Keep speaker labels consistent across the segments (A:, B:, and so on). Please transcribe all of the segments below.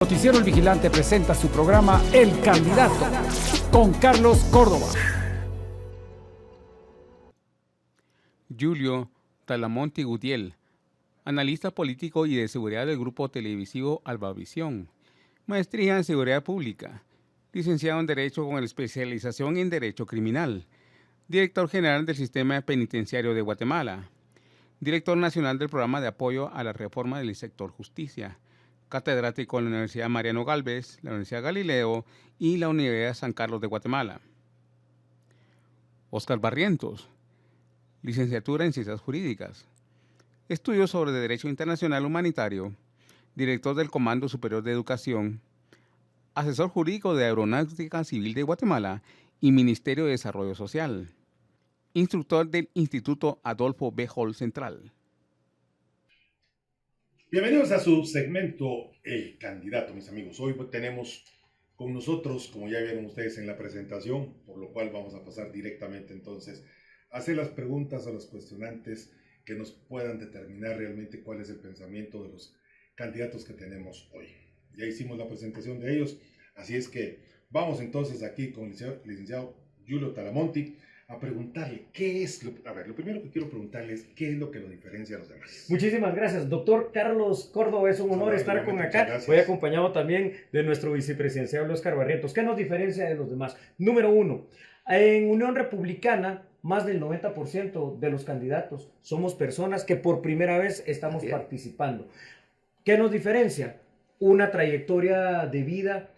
A: Noticiero El Vigilante presenta su programa El Candidato con Carlos Córdoba.
B: Julio Talamonte Gutiel, analista político y de seguridad del grupo televisivo Albavisión, maestría en seguridad pública, licenciado en Derecho con especialización en Derecho Criminal, director general del Sistema Penitenciario de Guatemala, director nacional del Programa de Apoyo a la Reforma del Sector Justicia, catedrático en la Universidad Mariano Gálvez, la Universidad Galileo y la Universidad San Carlos de Guatemala. Óscar Barrientos, licenciatura en Ciencias Jurídicas, estudios sobre Derecho Internacional Humanitario, director del Comando Superior de Educación, asesor jurídico de Aeronáutica Civil de Guatemala y Ministerio de Desarrollo Social, instructor del Instituto Adolfo B. Hall Central.
C: Bienvenidos a su segmento El Candidato, mis amigos. Hoy tenemos con nosotros, como ya vieron ustedes en la presentación, por lo cual vamos a pasar directamente entonces a hacer las preguntas a los cuestionantes que nos puedan determinar realmente cuál es el pensamiento de los candidatos que tenemos hoy. Ya hicimos la presentación de ellos, así es que vamos entonces aquí con el licenciado Julio Talamonte a preguntarle qué es lo primero que quiero preguntarle es qué es lo que lo diferencia a los demás.
D: Muchísimas gracias, doctor Carlos Córdoba, es un honor estar con acá. Voy acompañado también de nuestro vicepresidencial Óscar Barrientos. ¿Qué nos diferencia de los demás? Número uno, en Unión Republicana, más del 90% de los candidatos somos personas que por primera vez estamos participando. ¿Qué nos diferencia? Una trayectoria de vida,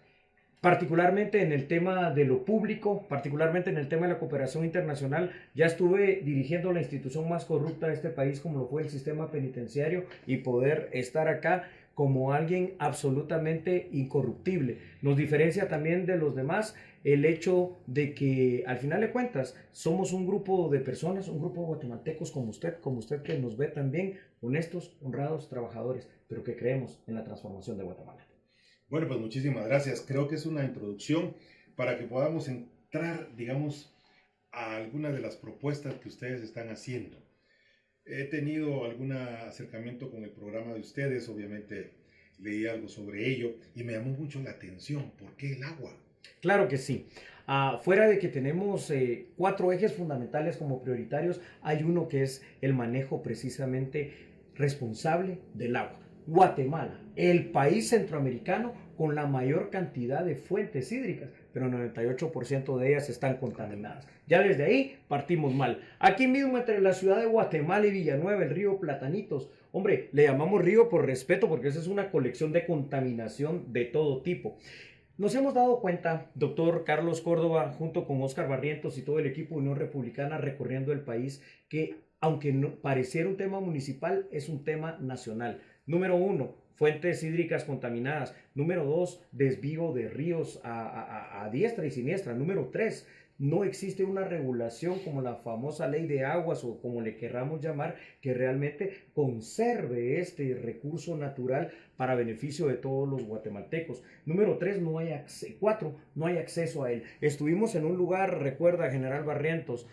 D: particularmente en el tema de lo público, particularmente en el tema de la cooperación internacional. Ya estuve dirigiendo la institución más corrupta de este país, como lo fue el sistema penitenciario, y poder estar acá como alguien absolutamente incorruptible. Nos diferencia también de los demás el hecho de que, al final de cuentas, somos un grupo de personas, un grupo de guatemaltecos como usted que nos ve también, honestos, honrados, trabajadores, pero que creemos en la transformación de Guatemala.
C: Bueno, pues muchísimas gracias. Creo que es una introducción para que podamos entrar, digamos, a algunas de las propuestas que ustedes están haciendo. He tenido algún acercamiento con el programa de ustedes, obviamente leí algo sobre ello y me llamó mucho la atención. ¿Por qué el agua?
D: Claro que sí. Fuera de que tenemos 4 ejes fundamentales como prioritarios, hay uno que es el manejo precisamente responsable del agua. Guatemala, el país centroamericano con la mayor cantidad de fuentes hídricas, pero el 98% de ellas están contaminadas. Ya desde ahí partimos mal. Aquí mismo entre la ciudad de Guatemala y Villanueva, el río Platanitos, hombre, le llamamos río por respeto porque esa es una colección de contaminación de todo tipo. Nos hemos dado cuenta, doctor Carlos Córdoba, junto con Óscar Barrientos y todo el equipo de Unión Republicana recorriendo el país, que aunque no pareciera un tema municipal, es un tema nacional. Número 1, fuentes hídricas contaminadas. Número 2, desvío de ríos a diestra y siniestra. Número 3, no existe una regulación como la famosa ley de aguas o como le querramos llamar, que realmente conserve este recurso natural para beneficio de todos los guatemaltecos. Número 4, no hay acceso a él. Estuvimos en un lugar, recuerda General Barrientos,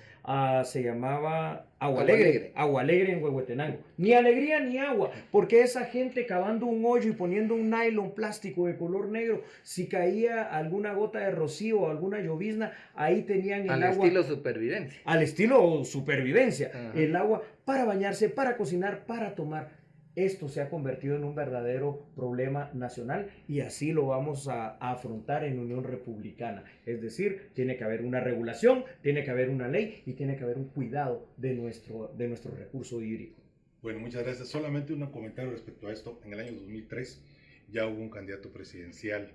D: se llamaba Agua Alegre en Huehuetenango. Ni alegría ni agua, porque esa gente cavando un hoyo y poniendo un nylon plástico de color negro, si caía alguna gota de rocío o alguna llovizna, ahí tenían el agua.
E: Al estilo supervivencia.
D: Al estilo supervivencia. El agua para bañarse, para cocinar, para tomar. Esto se ha convertido en un verdadero problema nacional y así lo vamos a afrontar en Unión Republicana. Es decir, tiene que haber una regulación, tiene que haber una ley y tiene que haber un cuidado de nuestro recurso hídrico.
C: Bueno, muchas gracias. Solamente un comentario respecto a esto. En el año 2003 ya hubo un candidato presidencial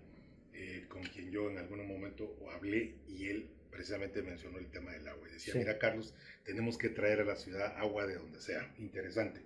C: con quien yo en algún momento hablé y él precisamente mencionó el tema del agua. Y decía, mira Carlos, tenemos que traer a la ciudad agua de donde sea. Interesante.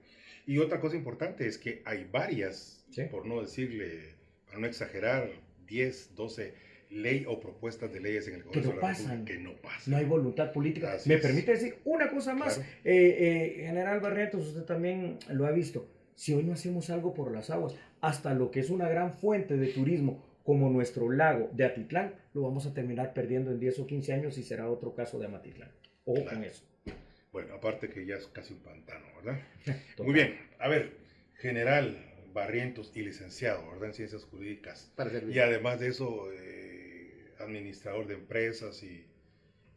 C: Y otra cosa importante es que hay varias, por no decirle, para no exagerar, 10, 12 leyes o propuestas de leyes en el Congreso de la República que no pasan.
D: No hay voluntad política.
C: Así
D: ¿Me permite decir una cosa más?
C: Claro.
D: General Barrientos, usted también lo ha visto. Si hoy no hacemos algo por las aguas, hasta lo que es una gran fuente de turismo, como nuestro lago de Atitlán, lo vamos a terminar perdiendo en 10 o 15 años y será otro caso de Amatitlán. Ojo con eso.
C: Bueno, aparte que ya es casi un pantano, ¿verdad? Muy bien. A ver, general Barrientos y licenciado, ¿verdad?, en Ciencias Jurídicas.
E: Para servir.
C: Y además de eso, administrador de empresas y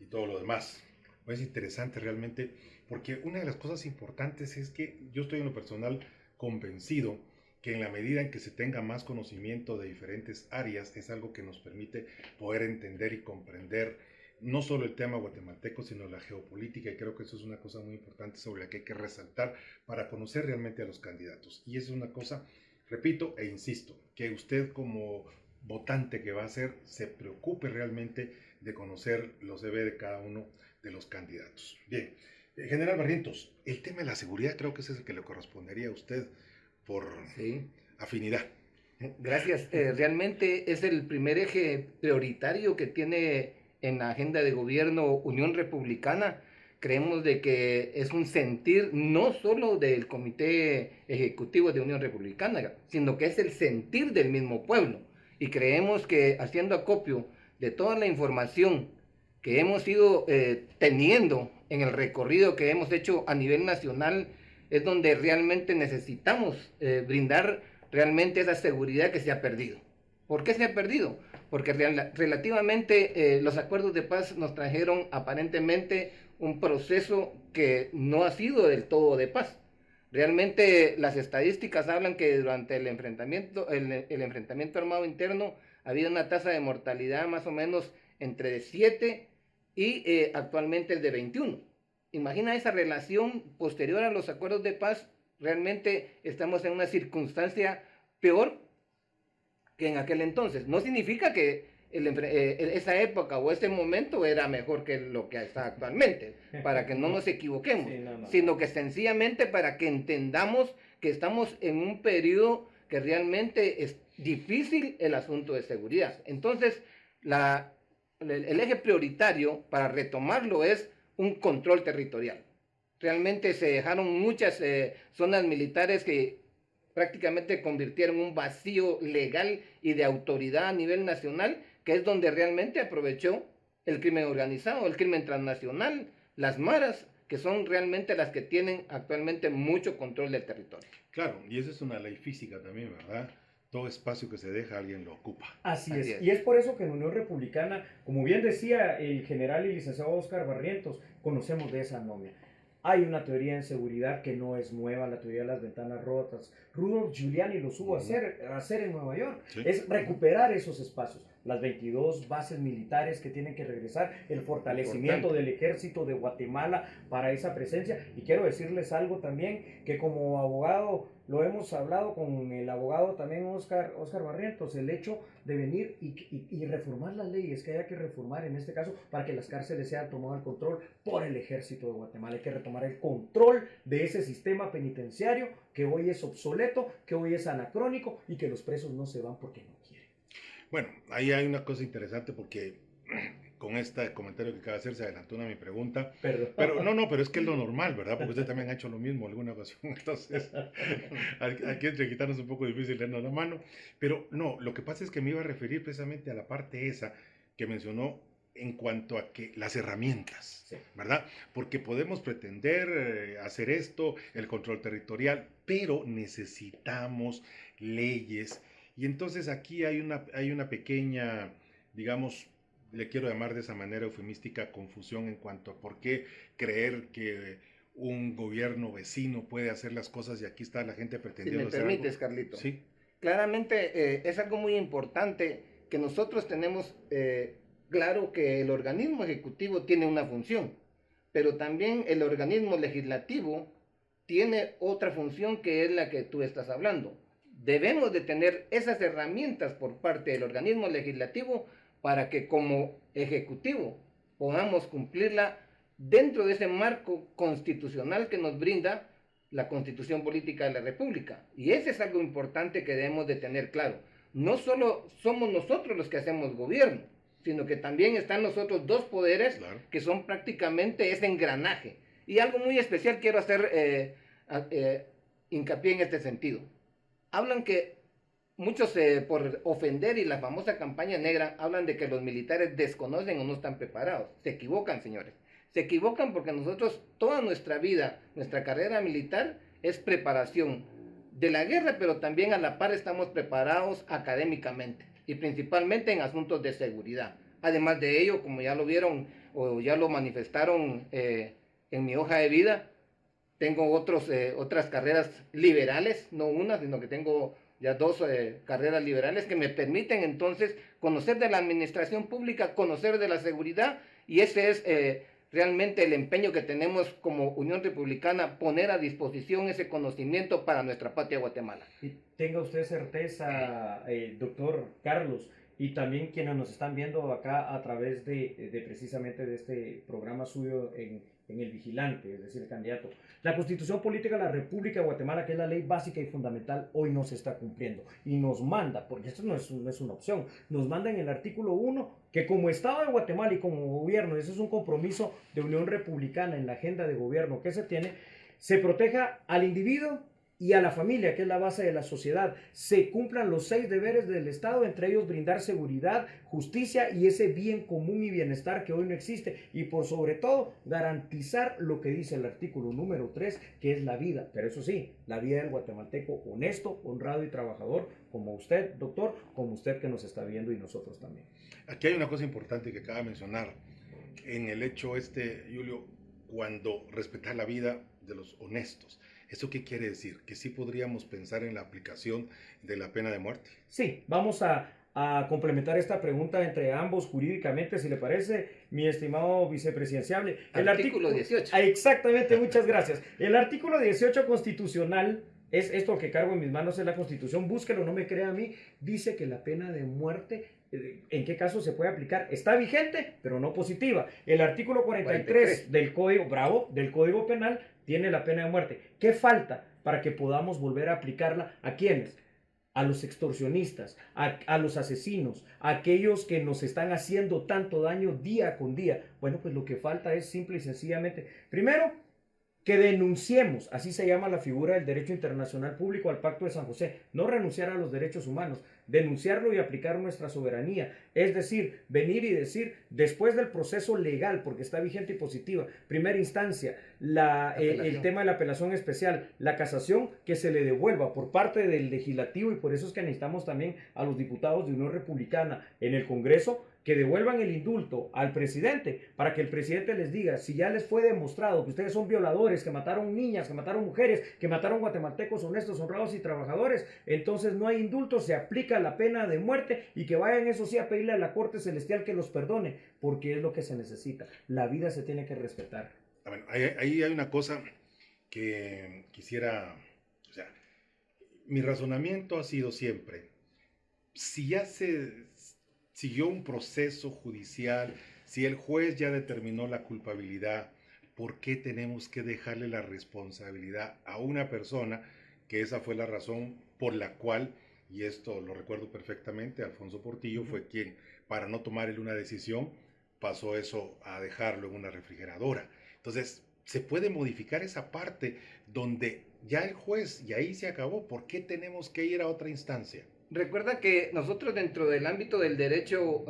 C: todo lo demás. Pues es interesante realmente, porque una de las cosas importantes es que yo estoy en lo personal convencido que en la medida en que se tenga más conocimiento de diferentes áreas, es algo que nos permite poder entender y comprender no solo el tema guatemalteco, sino la geopolítica, y creo que eso es una cosa muy importante sobre la que hay que resaltar para conocer realmente a los candidatos. Y eso es una cosa, repito e insisto, que usted como votante que va a ser, se preocupe realmente de conocer los CV de cada uno de los candidatos. Bien, General Barrientos, el tema de la seguridad creo que ese es el que le correspondería a usted por afinidad.
E: Gracias. Realmente es el primer eje prioritario que tiene en la agenda de gobierno Unión Republicana. Creemos de que es un sentir no solo del Comité Ejecutivo de Unión Republicana, sino que es el sentir del mismo pueblo. Y creemos que haciendo acopio de toda la información que hemos ido teniendo en el recorrido que hemos hecho a nivel nacional, es donde realmente necesitamos brindar realmente esa seguridad que se ha perdido. ¿Por qué se ha perdido? Porque relativamente los acuerdos de paz nos trajeron aparentemente un proceso que no ha sido del todo de paz. Realmente las estadísticas hablan que durante el enfrentamiento armado interno había una tasa de mortalidad más o menos entre 7 y actualmente el de 21. Imagina esa relación posterior a los acuerdos de paz. Realmente estamos en una circunstancia peor que en aquel entonces. No significa que esa época o ese momento era mejor que lo que está actualmente, para que no nos equivoquemos, sí, sino que sencillamente para que entendamos que estamos en un periodo que realmente es difícil el asunto de seguridad. Entonces, el eje prioritario para retomarlo es un control territorial. Realmente se dejaron muchas zonas militares que prácticamente convirtieron un vacío legal y de autoridad a nivel nacional, que es donde realmente aprovechó el crimen organizado, el crimen transnacional, las maras, que son realmente las que tienen actualmente mucho control del territorio.
C: Claro, y esa es una ley física también, ¿verdad? Todo espacio que se deja, alguien lo ocupa.
D: Así es. Y es por eso que en Unión Republicana, como bien decía el general y licenciado Óscar Barrientos, conocemos de esa anomia. Hay una teoría en seguridad que no es nueva, la teoría de las ventanas rotas. Rudolf Giuliani lo supo hacer en Nueva York. Sí. Es recuperar esos espacios. Las 22 bases militares que tienen que regresar, el fortalecimiento del ejército de Guatemala para esa presencia. Y quiero decirles algo también, que como abogado, lo hemos hablado con el abogado también Óscar Barrientos, el hecho de venir y reformar las leyes que haya que reformar en este caso para que las cárceles sean tomadas al control por el ejército de Guatemala. Hay que retomar el control de ese sistema penitenciario que hoy es obsoleto, que hoy es anacrónico y que los presos no se van porque no quieren.
C: Bueno, ahí hay una cosa interesante porque con este comentario que acaba de hacer se adelantó una mi pregunta. Pero es que es lo normal, ¿verdad? Porque usted también ha hecho lo mismo en alguna ocasión. Entonces, aquí entre quitarnos un poco difícil leernos la mano. Pero no, lo que pasa es que me iba a referir precisamente a la parte esa que mencionó en cuanto a que las herramientas, sí, ¿verdad? Porque podemos pretender hacer esto, el control territorial, pero necesitamos leyes. Y entonces aquí hay una pequeña, digamos, le quiero llamar de esa manera eufemística, confusión en cuanto a por qué creer que un gobierno vecino puede hacer las cosas y aquí está la gente pretendiendo hacer algo.
E: Si me permites, Carlito.
C: Sí.
E: Claramente es algo muy importante que nosotros tenemos claro que el organismo ejecutivo tiene una función, pero también el organismo legislativo tiene otra función que es la que tú estás hablando. Debemos de tener esas herramientas por parte del organismo legislativo para que como ejecutivo podamos cumplirla dentro de ese marco constitucional que nos brinda la Constitución Política de la República. Y ese es algo importante que debemos de tener claro. No solo somos nosotros los que hacemos gobierno, sino que también están los otros dos poderes, claro, que son prácticamente ese engranaje. Y algo muy especial quiero hacer hincapié en este sentido. Hablan que muchos por ofender y la famosa campaña negra hablan de que los militares desconocen o no están preparados. Se equivocan, señores. Se equivocan porque nosotros toda nuestra vida, nuestra carrera militar es preparación de la guerra, pero también a la par estamos preparados académicamente y principalmente en asuntos de seguridad. Además de ello, como ya lo vieron o ya lo manifestaron en mi hoja de vida, tengo otras carreras liberales, no una, sino que tengo ya dos carreras liberales que me permiten entonces conocer de la administración pública, conocer de la seguridad, y ese es realmente el empeño que tenemos como Unión Republicana, poner a disposición ese conocimiento para nuestra patria Guatemala.
D: Y tenga usted certeza, doctor Carlos, y también quienes nos están viendo acá a través de precisamente de este programa suyo en El Vigilante, es decir, el candidato. La Constitución Política de la República de Guatemala, que es la ley básica y fundamental, hoy no se está cumpliendo. Y nos manda, porque esto no es una opción, nos manda en el artículo 1 que como Estado de Guatemala y como gobierno, eso es un compromiso de Unión Republicana en la agenda de gobierno que se tiene, se proteja al individuo y a la familia, que es la base de la sociedad, se cumplan los 6 deberes del Estado, entre ellos brindar seguridad, justicia y ese bien común y bienestar que hoy no existe, y por sobre todo garantizar lo que dice el artículo número 3, que es la vida, pero eso sí, la vida del guatemalteco honesto, honrado y trabajador, como usted, doctor, como usted que nos está viendo y nosotros también.
C: Aquí hay una cosa importante que acaba de mencionar, en el hecho Julio, cuando respetar la vida de los honestos. ¿Eso qué quiere decir? ¿Que sí podríamos pensar en la aplicación de la pena de muerte?
D: Sí, vamos a complementar esta pregunta entre ambos jurídicamente, si le parece, mi estimado vicepresidenciable.
E: El artículo 18.
D: Exactamente, muchas gracias. El artículo 18 constitucional, es esto que cargo en mis manos, es la Constitución, búsquelo, no me crea a mí, dice que la pena de muerte, ¿en qué caso se puede aplicar? Está vigente, pero no positiva. El artículo 43 del Código Penal tiene la pena de muerte. ¿Qué falta para que podamos volver a aplicarla? ¿A quiénes? A los extorsionistas, a los asesinos, a aquellos que nos están haciendo tanto daño día con día. Bueno, pues lo que falta es simple y sencillamente, primero, que denunciemos, así se llama la figura del derecho internacional público al Pacto de San José, no renunciar a los derechos humanos, denunciarlo y aplicar nuestra soberanía, es decir, venir y decir, después del proceso legal, porque está vigente y positiva, primera instancia, el tema de la apelación especial, la casación, que se le devuelva por parte del legislativo, y por eso es que necesitamos también a los diputados de Unión Republicana en el Congreso, que devuelvan el indulto al presidente, para que el presidente les diga, si ya les fue demostrado que ustedes son violadores, que mataron niñas, que mataron mujeres, que mataron guatemaltecos honestos, honrados y trabajadores, entonces no hay indulto, se aplica la pena de muerte, y que vayan eso sí a pedirle a la Corte Celestial que los perdone, porque es lo que se necesita. La vida se tiene que respetar.
C: Bueno, ahí hay una cosa que quisiera, o sea, mi razonamiento ha sido siempre, si ya se siguió un proceso judicial, si el juez ya determinó la culpabilidad, ¿por qué tenemos que dejarle la responsabilidad a una persona que esa fue la razón por la cual, y esto lo recuerdo perfectamente, Alfonso Portillo fue quien, para no tomar él una decisión, pasó eso a dejarlo en una refrigeradora? Entonces, se puede modificar esa parte donde ya el juez, y ahí se acabó. ¿Por qué tenemos que ir a otra instancia?
E: Recuerda que nosotros dentro del ámbito del derecho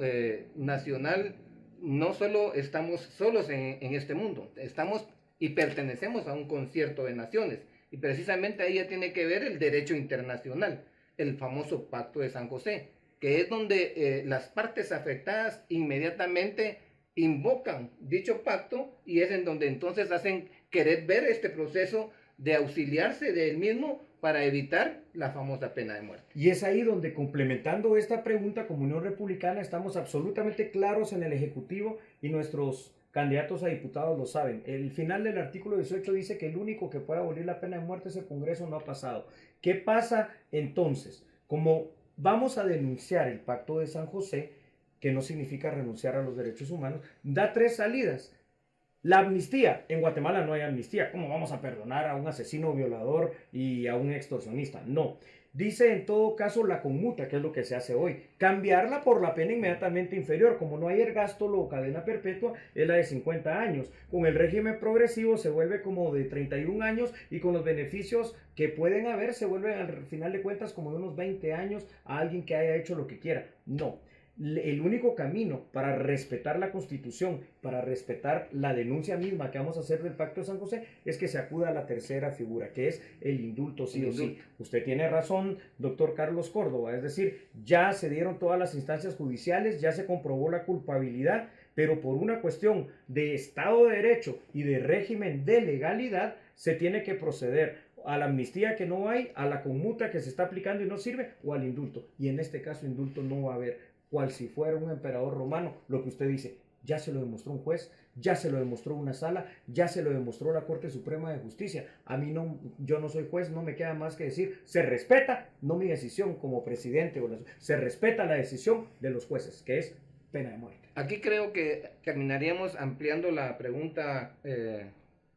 E: nacional no solo estamos solos en este mundo, estamos y pertenecemos a un concierto de naciones, y precisamente ahí ya tiene que ver el derecho internacional, el famoso Pacto de San José, que es donde las partes afectadas inmediatamente invocan dicho pacto, y es en donde entonces hacen querer ver este proceso de auxiliarse del mismo para evitar la famosa pena de muerte.
D: Y es ahí donde, complementando esta pregunta, como Unión Republicana estamos absolutamente claros en el Ejecutivo, y nuestros candidatos a diputados lo saben. El final del artículo 18 dice que el único que puede abolir la pena de muerte es el Congreso, no ha pasado. ¿Qué pasa entonces? Como vamos a denunciar el Pacto de San José, que no significa renunciar a los derechos humanos, da 3 salidas. La amnistía. En Guatemala no hay amnistía. ¿Cómo vamos a perdonar a un asesino, violador y a un extorsionista? No. Dice en todo caso la conmuta, que es lo que se hace hoy. Cambiarla por la pena inmediatamente inferior. Como no hay ergástulo o cadena perpetua, es la de 50 años. Con el régimen progresivo se vuelve como de 31 años, y con los beneficios que pueden haber se vuelve al final de cuentas como de unos 20 años a alguien que haya hecho lo que quiera. No. el único camino para respetar la Constitución, para respetar la denuncia misma que vamos a hacer del Pacto de San José, es que se acuda a la tercera figura, que es el indulto sí o sí. Usted tiene razón, doctor Carlos Córdoba, es decir, ya se dieron todas las instancias judiciales, ya se comprobó la culpabilidad, pero por una cuestión de Estado de Derecho y de régimen de legalidad, se tiene que proceder a la amnistía que no hay, a la conmuta que se está aplicando y no sirve, o al indulto. Y en este caso indulto no va a haber, cual si fuera un emperador romano, lo que usted dice, ya se lo demostró un juez, ya se lo demostró una sala, ya se lo demostró la Corte Suprema de Justicia. A mí no, yo no soy juez, no me queda más que decir, se respeta, no mi decisión como presidente, se respeta la decisión de los jueces, que es pena de muerte.
E: Aquí creo que terminaríamos ampliando la pregunta,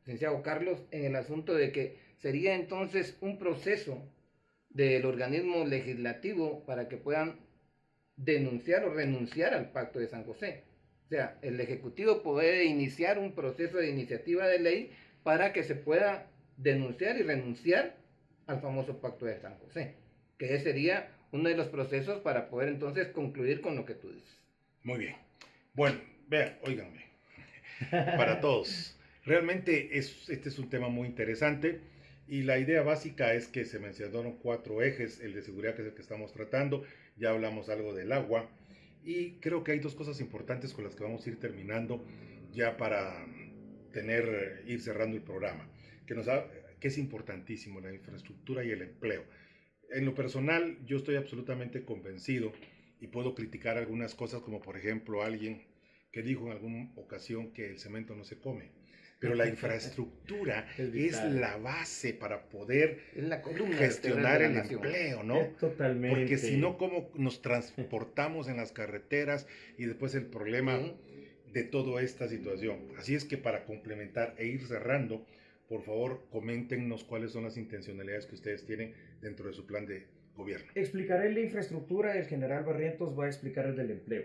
E: licenciado Carlos, en el asunto de que sería entonces un proceso del organismo legislativo para que puedan denunciar o renunciar al Pacto de San José. O sea, el Ejecutivo puede iniciar un proceso de iniciativa de ley para que se pueda denunciar y renunciar al famoso Pacto de San José, que ese sería uno de los procesos para poder entonces concluir con lo que tú dices.
C: Muy bien. Bueno, vean, óiganme, para todos. Realmente este es un tema muy interesante y la idea básica es que se mencionaron 4 ejes, el de seguridad que es el que estamos tratando, ya hablamos algo del agua y creo que hay 2 cosas importantes con las que vamos a ir terminando ya para ir cerrando el programa, que es importantísimo, la infraestructura y el empleo. En lo personal, yo estoy absolutamente convencido y puedo criticar algunas cosas, como por ejemplo alguien que dijo en alguna ocasión que el cemento no se come. Pero la infraestructura es la base para poder gestionar el empleo, ¿no?
D: Totalmente.
C: Porque si no, ¿cómo nos transportamos en las carreteras? Y después el problema de toda esta situación. Así es que para complementar e ir cerrando, por favor, coméntenos cuáles son las intencionalidades que ustedes tienen dentro de su plan de gobierno.
D: Explicaré la infraestructura, el general Barrientos va a explicar el del empleo.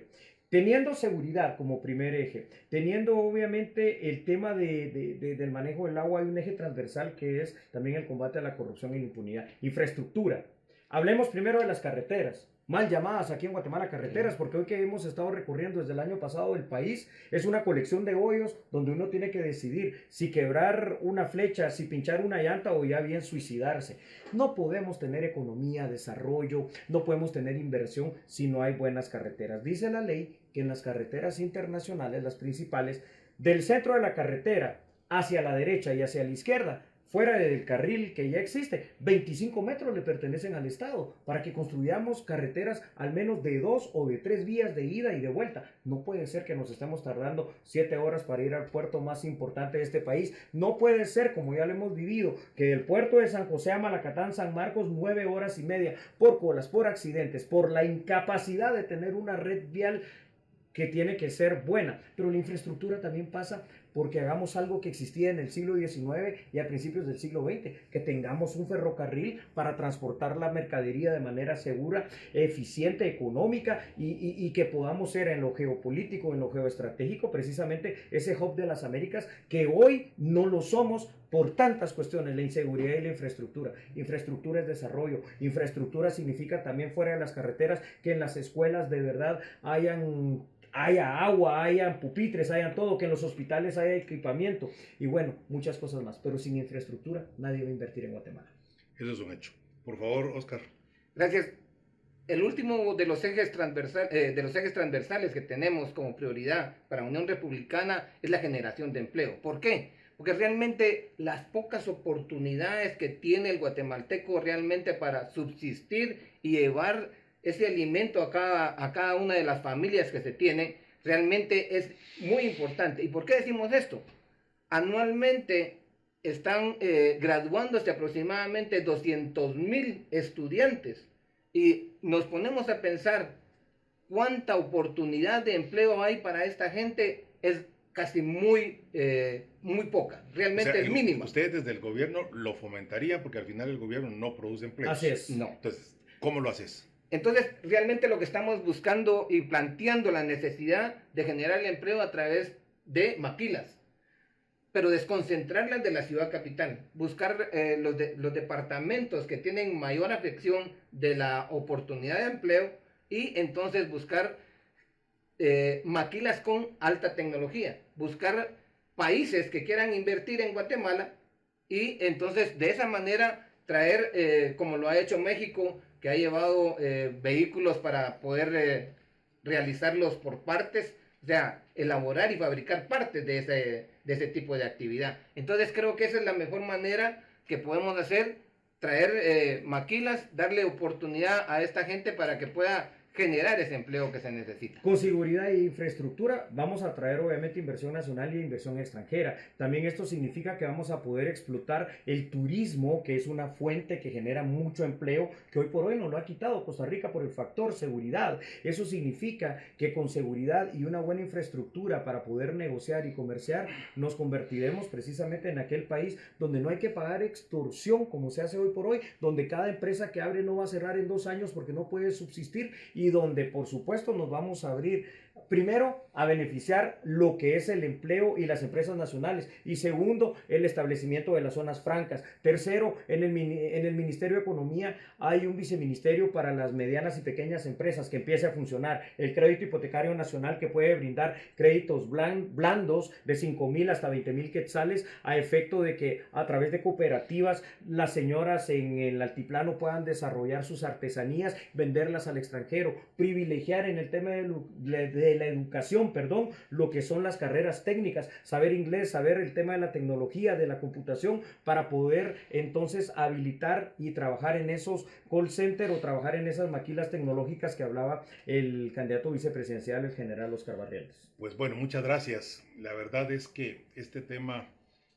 D: Teniendo seguridad como primer eje, teniendo obviamente el tema del manejo del agua, hay un eje transversal que es también el combate a la corrupción y la impunidad. Infraestructura. Hablemos primero de las carreteras. Mal llamadas aquí en Guatemala carreteras, porque hoy que hemos estado recorriendo desde el año pasado el país, es una colección de hoyos donde uno tiene que decidir si quebrar una flecha, si pinchar una llanta o ya bien suicidarse. No podemos tener economía, desarrollo, no podemos tener inversión si no hay buenas carreteras. Dice la ley que en las carreteras internacionales, las principales, del centro de la carretera hacia la derecha y hacia la izquierda, fuera del carril que ya existe, 25 metros le pertenecen al Estado para que construyamos carreteras al menos de 2 o de 3 vías de ida y de vuelta. No puede ser que nos estemos tardando 7 horas para ir al puerto más importante de este país. No puede ser, como ya lo hemos vivido, que del puerto de San José a Malacatán, San Marcos, 9 horas y media por colas, por accidentes, por la incapacidad de tener una red vial que tiene que ser buena. Pero la infraestructura también pasa porque hagamos algo que existía en el siglo XIX y a principios del siglo XX, que tengamos un ferrocarril para transportar la mercadería de manera segura, eficiente, económica y que podamos ser en lo geopolítico, en lo geoestratégico, precisamente ese hub de las Américas, que hoy no lo somos por tantas cuestiones, la inseguridad y la infraestructura. Infraestructura es desarrollo, infraestructura significa también fuera de las carreteras que en las escuelas de verdad haya agua, haya pupitres, haya todo, que en los hospitales haya equipamiento y bueno, muchas cosas más, pero sin infraestructura nadie va a invertir en Guatemala.
C: Eso es un hecho. Por favor, Oscar.
E: Gracias. El último de los ejes transversales que tenemos como prioridad para Unión Republicana es la generación de empleo. ¿Por qué? Porque realmente las pocas oportunidades que tiene el guatemalteco realmente para subsistir y llevar ese alimento a cada una de las familias que se tiene, realmente es muy importante. ¿Y por qué decimos esto? Anualmente están graduándose aproximadamente 200,000 estudiantes y nos ponemos a pensar cuánta oportunidad de empleo hay para esta gente, es casi muy poca, realmente es mínima.
C: Ustedes desde el gobierno lo fomentarían porque al final el gobierno no produce empleos.
D: Así es.
E: No.
C: Entonces, ¿cómo lo haces?
E: Entonces, realmente lo que estamos buscando y planteando la necesidad de generar el empleo a través de maquilas, pero desconcentrarlas de la ciudad capital, buscar los departamentos que tienen mayor afección de la oportunidad de empleo y entonces buscar maquilas con alta tecnología, buscar países que quieran invertir en Guatemala y entonces de esa manera traer, como lo ha hecho México, que ha llevado vehículos para poder realizarlos por partes, o sea, elaborar y fabricar partes de ese tipo de actividad. Entonces creo que esa es la mejor manera que podemos hacer, traer maquilas, darle oportunidad a esta gente para que pueda generar ese empleo que se necesita.
D: Con seguridad e infraestructura vamos a traer obviamente inversión nacional y inversión extranjera. También esto significa que vamos a poder explotar el turismo, que es una fuente que genera mucho empleo, que hoy por hoy nos lo ha quitado Costa Rica por el factor seguridad. Eso significa que con seguridad y una buena infraestructura para poder negociar y comerciar, nos convertiremos precisamente en aquel país donde no hay que pagar extorsión como se hace hoy por hoy, donde cada empresa que abre no va a cerrar en 2 años porque no puede subsistir, y donde por supuesto nos vamos a abrir primero a beneficiar lo que es el empleo y las empresas nacionales, y segundo, el establecimiento de las zonas francas. Tercero, en el Ministerio de Economía hay un viceministerio para las medianas y pequeñas empresas que empiece a funcionar, el crédito hipotecario nacional que puede brindar créditos blandos de 5,000 hasta 20,000 quetzales, a efecto de que a través de cooperativas las señoras en el altiplano puedan desarrollar sus artesanías, venderlas al extranjero, privilegiar en el tema de la educación, lo que son las carreras técnicas, saber inglés, saber el tema de la tecnología, de la computación, para poder entonces habilitar y trabajar en esos call centers o trabajar en esas maquilas tecnológicas que hablaba el candidato vicepresidencial, el general Oscar Barrientos.
C: Pues bueno, muchas gracias. La verdad es que este tema,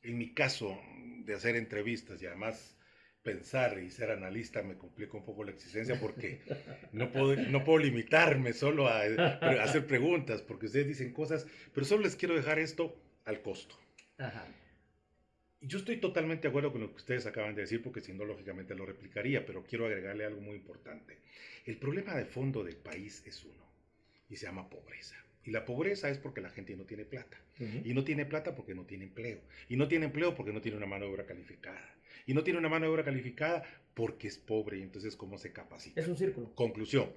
C: en mi caso, de hacer entrevistas y además pensar y ser analista, me complica un poco la existencia porque no puedo limitarme solo a hacer preguntas, porque ustedes dicen cosas, pero solo les quiero dejar esto al costo.
E: Ajá.
C: Yo estoy totalmente de acuerdo con lo que ustedes acaban de decir, porque si no, lógicamente lo replicaría, pero quiero agregarle algo muy importante. El problema de fondo del país es uno, y se llama pobreza. Y la pobreza es porque la gente no tiene plata. Y no tiene plata porque no tiene empleo. Y no tiene empleo porque no tiene una mano de obra calificada. Y no tiene una mano de obra calificada porque es pobre. Y entonces, ¿cómo se capacita?
D: Es un círculo.
C: Conclusión.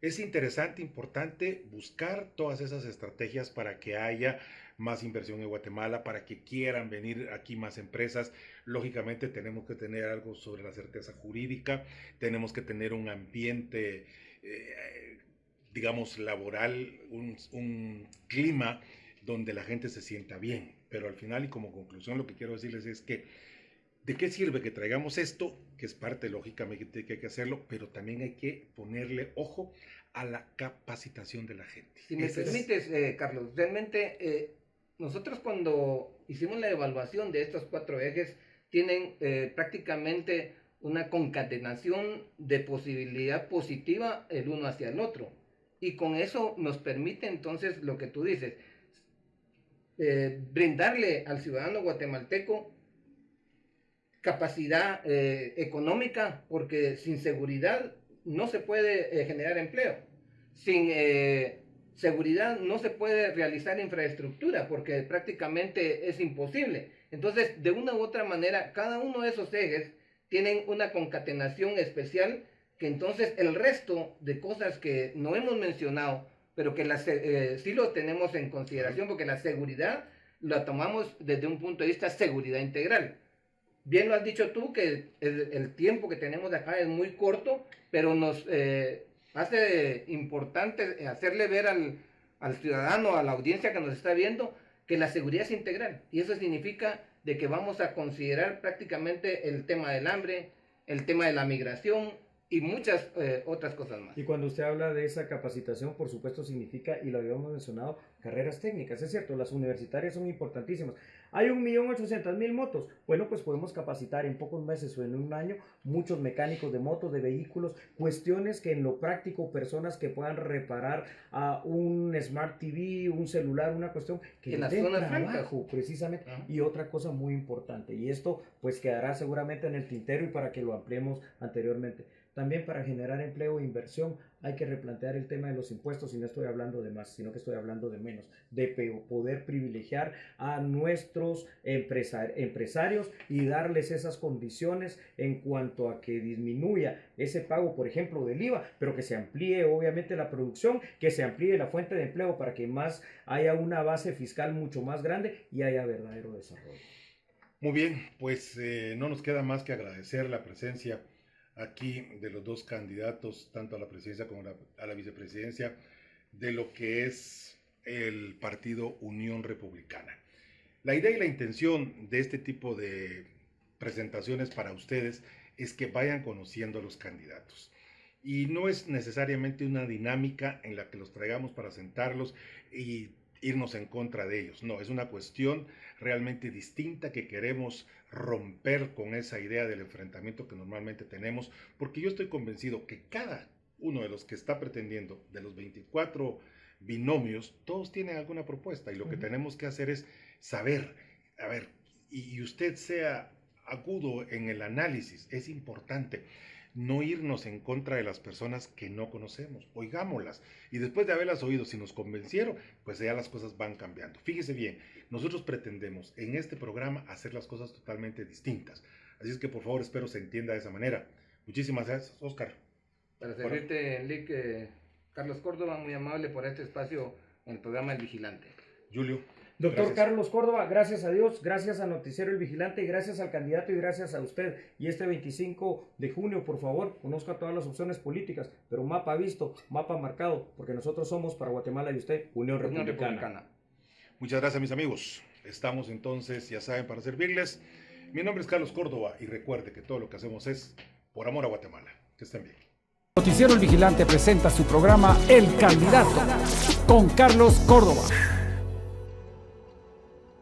C: Es interesante, importante buscar todas esas estrategias para que haya más inversión en Guatemala, para que quieran venir aquí más empresas. Lógicamente tenemos que tener algo sobre la certeza jurídica, tenemos que tener un ambiente, digamos, laboral, un clima donde la gente se sienta bien. Pero al final y como conclusión lo que quiero decirles es que ¿de qué sirve que traigamos esto? Que es parte, lógicamente, que hay que hacerlo, pero también hay que ponerle ojo a la capacitación de la gente.
E: Si me permites, Carlos, realmente nosotros cuando hicimos la evaluación de estos 4 ejes, tienen prácticamente una concatenación de posibilidad positiva el uno hacia el otro. Y con eso nos permite entonces lo que tú dices, brindarle al ciudadano guatemalteco capacidad económica, porque sin seguridad no se puede generar empleo. Sin seguridad no se puede realizar infraestructura, porque prácticamente es imposible. Entonces, de una u otra manera, cada uno de esos ejes tienen una concatenación especial, que entonces el resto de cosas que no hemos mencionado, pero que sí lo tenemos en consideración, porque la seguridad la tomamos desde un punto de vista seguridad integral. Bien lo has dicho tú, que el tiempo que tenemos de acá es muy corto, pero nos hace importante hacerle ver al ciudadano, a la audiencia que nos está viendo, que la seguridad es integral. Y eso significa de que vamos a considerar prácticamente el tema del hambre, el tema de la migración y muchas otras cosas más.
D: Y cuando usted habla de esa capacitación, por supuesto significa, y lo habíamos mencionado, carreras técnicas. Es cierto, las universitarias son importantísimas. Hay 1.800.000 motos. Bueno, pues podemos capacitar en pocos meses o en un año muchos mecánicos de motos, de vehículos, cuestiones que en lo práctico, personas que puedan reparar a un Smart TV, un celular, una cuestión que
E: en
D: les
E: las
D: den
E: zonas
D: trabajo,
E: francas,
D: precisamente. Y otra cosa muy importante, y esto pues quedará seguramente en el tintero y para que lo ampliemos anteriormente. También para generar empleo e inversión hay que replantear el tema de los impuestos, y no estoy hablando de más, sino que estoy hablando de menos, de poder privilegiar a nuestros empresarios y darles esas condiciones en cuanto a que disminuya ese pago, por ejemplo, del IVA, pero que se amplíe obviamente la producción, que se amplíe la fuente de empleo para que más haya una base fiscal mucho más grande y haya verdadero desarrollo.
C: Muy bien, pues no nos queda más que agradecer la presencia aquí de los dos candidatos, tanto a la presidencia como a la vicepresidencia, de lo que es el partido Unión Republicana. La idea y la intención de este tipo de presentaciones para ustedes es que vayan conociendo a los candidatos. Y no es necesariamente una dinámica en la que los traigamos para sentarlos y irnos en contra de ellos. No, es una cuestión realmente distinta que queremos romper con esa idea del enfrentamiento que normalmente tenemos, porque yo estoy convencido que cada uno de los que está pretendiendo, de los 24 binomios, todos tienen alguna propuesta, y lo que tenemos que hacer es saber, a ver, y usted sea agudo en el análisis, es importante. No irnos en contra de las personas que no conocemos, oigámoslas, y después de haberlas oído, si nos convencieron, pues ya las cosas van cambiando. Fíjese bien, nosotros pretendemos en este programa hacer las cosas totalmente distintas, así es que por favor espero se entienda de esa manera. Muchísimas gracias, Oscar.
E: Para servirte, Enrique, Carlos Córdoba, muy amable por este espacio en el programa El Vigilante.
C: Julio.
D: Doctor
C: Gracias.
D: Carlos Córdoba, gracias a Dios, gracias a Noticiero El Vigilante, y gracias al candidato y gracias a usted. Y este 25 de junio, por favor, conozca todas las opciones políticas, pero mapa visto, mapa marcado, porque nosotros somos para Guatemala y usted, Unión Republicana.
C: Muchas gracias, mis amigos. Estamos entonces, ya saben, para servirles. Mi nombre es Carlos Córdoba y recuerde que todo lo que hacemos es por amor a Guatemala. Que estén bien.
A: Noticiero El Vigilante presenta su programa El Candidato con Carlos Córdoba.